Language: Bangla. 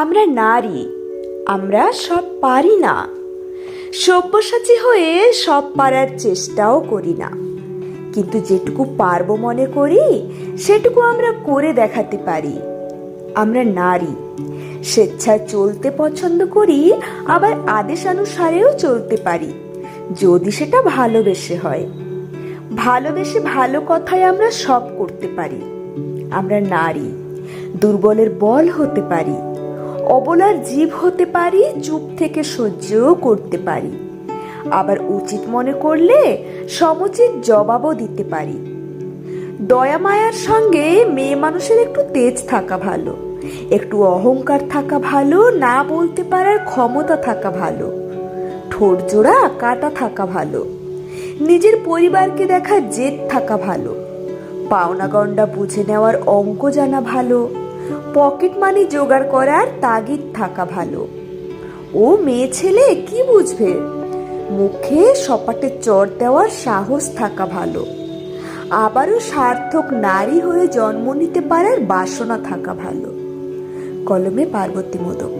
আমরা নারী, আমরা সব পারি না। সব্যসাচী হয়ে সব পারার চেষ্টাও করি না, কিন্তু যেটুকু পারবো মনে করি সেটুকু আমরা করে দেখাতে পারি। আমরা নারী, স্বেচ্ছায় চলতে পছন্দ করি, আবার আদেশানুসারেও চলতে পারি, যদি সেটা ভালোবেসে হয়। ভালোবেসে ভালো কথায় আমরা সব করতে পারি। আমরা নারী, দুর্বলের বল হতে পারি, অবলার জীব হতে পারি, চুপ থেকে সহ্যও করতে পারি, আবার উচিত মনে করলে সমুচিত জবাবও দিতে পারি। দয়া মায়ার সঙ্গে মেয়ে মানুষের একটু তেজ থাকা ভালো, একটু অহংকার থাকা ভালো, না বলতে পারার ক্ষমতা থাকা ভালো, ঠোঁট জোড়া কাটা থাকা ভালো, নিজের পরিবারকে দেখার জেদ থাকা ভালো, পাওনা গন্ডা বুঝে নেওয়ার অঙ্ক জানা ভালো, পকেট মানি জোগাড় করার তাগিদ থাকা ভালো। ও মেয়ে ছেলে কি বুঝবে, মুখে সপাটে চড় দেওয়ার সাহস থাকা ভালো, আবারও সার্থক নারী হয়ে জন্ম নিতে পারার বাসনা থাকা ভালো। কলমে পার্বতী মোদক।